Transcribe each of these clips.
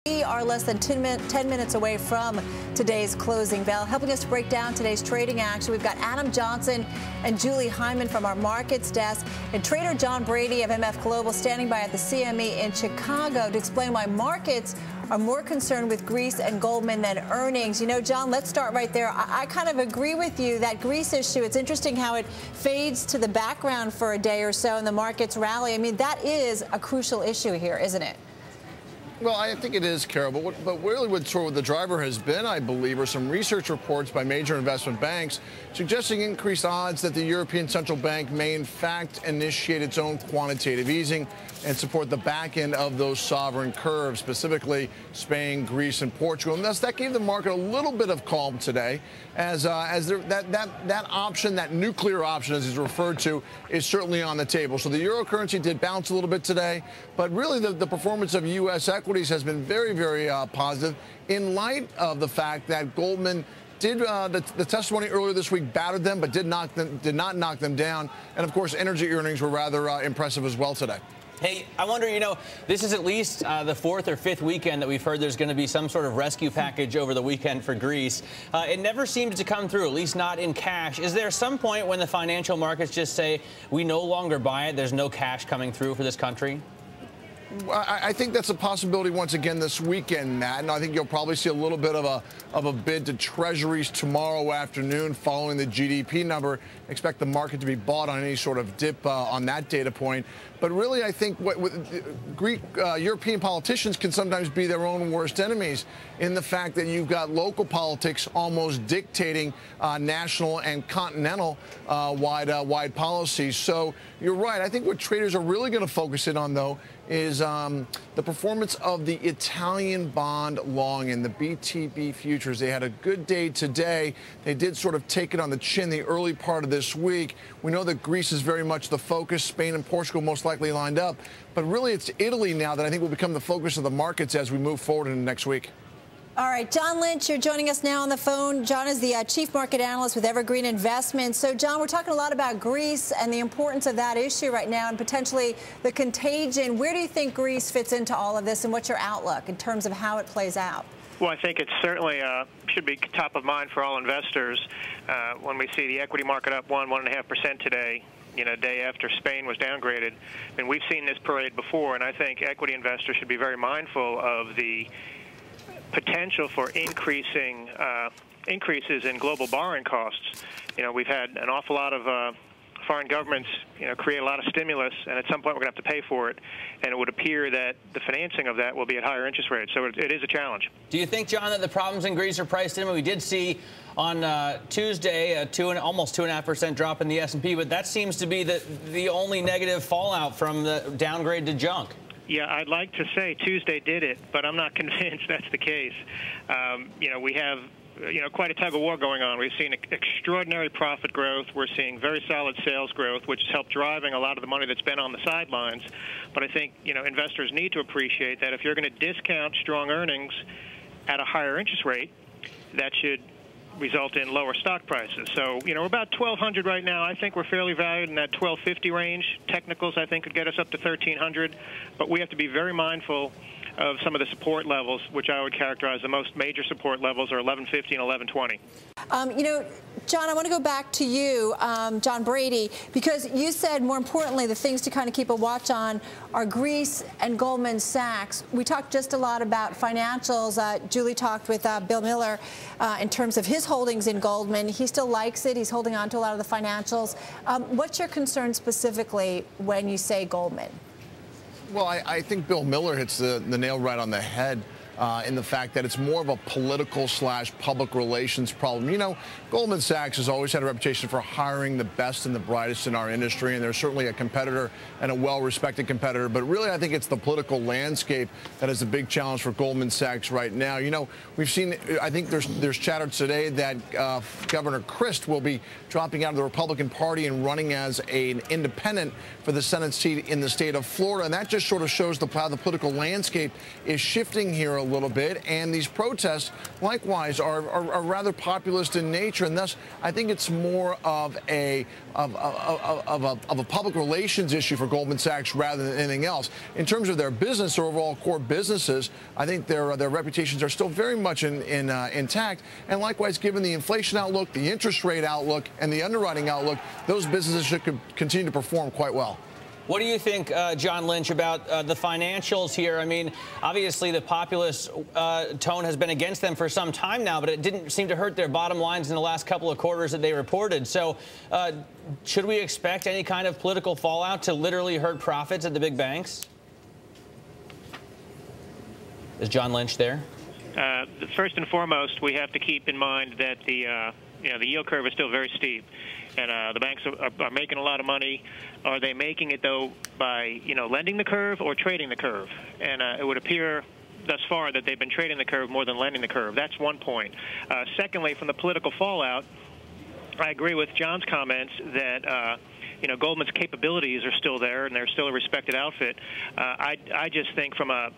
We are less than 10 minutes away from today's closing bell. Helping us to break down today's trading action, we've got Adam Johnson and Julie Hyman from our markets desk, and trader John Brady of MF Global standing by at the CME in Chicago to explain why markets are more concerned with Greece and Goldman than earnings. You know, John, let's start right there. I kind of agree with you that Greece issue, it's interesting how it fades to the background for a day or so and the markets rally. I mean, that is a crucial issue here, isn't it? Well, I think it is, Carol, but really what the driver has been, I believe, are some research reports by major investment banks suggesting increased odds that the European Central Bank may in fact initiate its own quantitative easing and support the back end of those sovereign curves, specifically Spain, Greece, and Portugal. And thus, that gave the market a little bit of calm today, as that option, that nuclear option, as it's referred to, is certainly on the table. So the euro currency did bounce a little bit today, but really the performance of U.S. equities has been very, very positive in light of the fact that Goldman did the testimony earlier this week battered them, but did not knock them down. And of course, energy earnings were rather impressive as well today. Hey, I wonder, you know, this is at least the fourth or fifth weekend that we've heard there's going to be some sort of rescue package over the weekend for Greece. It never seemed to come through, at least not in cash. Is there some point when the financial markets just say, we no longer buy it, there's no cash coming through for this country? I think that's a possibility once again this weekend, Matt, and I think you'll probably see a little bit of a bid to Treasuries tomorrow afternoon following the GDP number. Expect the market to be bought on any sort of dip on that data point. But really, I think Greek European politicians can sometimes be their own worst enemies in the fact that you've got local politics almost dictating national and continental wide policies. So you're right. I think what traders are really going to focus in on, though, is the performance of the Italian bond long and the BTB futures. They had a good day today. They did sort of take it on the chin the early part of this week. We know that Greece is very much the focus. Spain and Portugal most likely lined up. But really, it's Italy now that I think will become the focus of the markets as we move forward into next week. All right, John Lynch, you're joining us now on the phone. John is the chief market analyst with Evergreen Investments. So, John, we're talking a lot about Greece and the importance of that issue right now and potentially the contagion. Where do you think Greece fits into all of this, and what's your outlook in terms of how it plays out? Well, I think it certainly should be top of mind for all investors when we see the equity market up 1.5% today. You know, day after Spain was downgraded. And we've seen this parade before, and I think equity investors should be very mindful of the potential for increases in global borrowing costs. You know, we've had an awful lot of foreign governments, you know, create a lot of stimulus, and at some point we're going to have to pay for it. And it would appear that the financing of that will be at higher interest rates. So it is a challenge. Do you think, John, that the problems in Greece are priced in? We did see on Tuesday almost 2.5% drop in the S&P, but that seems to be the only negative fallout from the downgrade to junk. Yeah, I'd like to say Tuesday did it, but I'm not convinced that's the case. You know, we have quite a tug of war going on. We've seen extraordinary profit growth. We're seeing very solid sales growth, which has helped driving a lot of the money that's been on the sidelines. But I think, you know, investors need to appreciate that if you're going to discount strong earnings at a higher interest rate, that should result in lower stock prices. So, you know, we're about 1,200 right now. I think we're fairly valued in that 1,250 range. Technicals, I think, could get us up to 1,300. But we have to be very mindful of some of the support levels, which I would characterize the most major support levels are 1150 and 1120. You know, John, I want to go back to you, John Brady, because you said, more importantly, the things to kind of keep a watch on are Greece and Goldman Sachs. We talked just a lot about financials. Julie talked with Bill Miller in terms of his holdings in Goldman. He still likes it. He's holding on to a lot of the financials. What's your concern specifically when you say Goldman? Well, I think Bill Miller hits the nail right on the head in the fact that it's more of a political / public relations problem. You know, Goldman Sachs has always had a reputation for hiring the best and the brightest in our industry, and they're certainly a competitor and a well-respected competitor. But really, I think it's the political landscape that is a big challenge for Goldman Sachs right now. You know, we've seen, I think there's chatter today that Governor Christ will be dropping out of the Republican Party and running as an independent for the Senate seat in the state of Florida. And that just sort of shows how the political landscape is shifting here a little bit, and these protests, likewise, are rather populist in nature, and thus I think it's more of a public relations issue for Goldman Sachs rather than anything else. In terms of their business, their overall core businesses, I think their reputations are still very much intact, and likewise, given the inflation outlook, the interest rate outlook, and the underwriting outlook, those businesses should continue to perform quite well. What do you think, John Lynch, about the financials here? I mean, obviously the populist tone has been against them for some time now, but it didn't seem to hurt their bottom lines in the last couple of quarters that they reported. So should we expect any kind of political fallout to literally hurt profits at the big banks? Is John Lynch there? First and foremost, we have to keep in mind that the yield curve is still very steep, and the banks are making a lot of money. Are they making it, though, by lending the curve or trading the curve? And it would appear thus far that they've been trading the curve more than lending the curve. That's one point. Secondly, from the political fallout, I agree with John's comments that Goldman's capabilities are still there, and they're still a respected outfit. I just think from a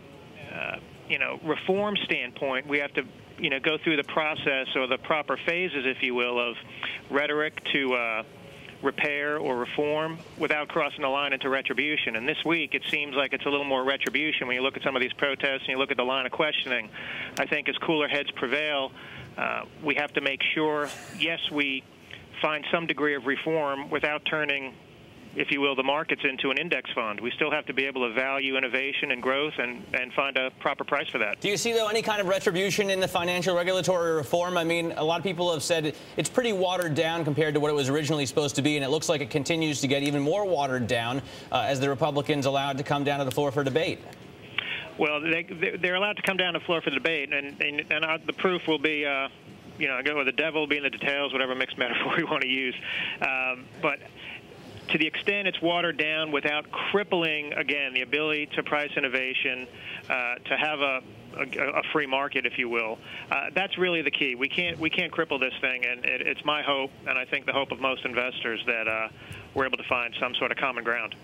reform standpoint, we have to go through the process or the proper phases, if you will, of rhetoric to repair or reform without crossing the line into retribution. And this week, it seems like it's a little more retribution when you look at some of these protests and you look at the line of questioning. I think as cooler heads prevail, we have to make sure, yes, we find some degree of reform without turning, if you will, the markets into an index fund. We still have to be able to value innovation and growth and find a proper price for that. Do you see, though, any kind of retribution in the financial regulatory reform? I mean, a lot of people have said it's pretty watered down compared to what it was originally supposed to be, and it looks like it continues to get even more watered down as the Republicans allow it to come down to the floor for debate. Well, they're allowed to come down to the floor for debate, and the proof will be, the devil will be in the details, whatever mixed metaphor you want to use. But to the extent it's watered down without crippling, again, the ability to price innovation, to have a free market, if you will, that's really the key. We can't cripple this thing, and it's my hope, and I think the hope of most investors, that we're able to find some sort of common ground.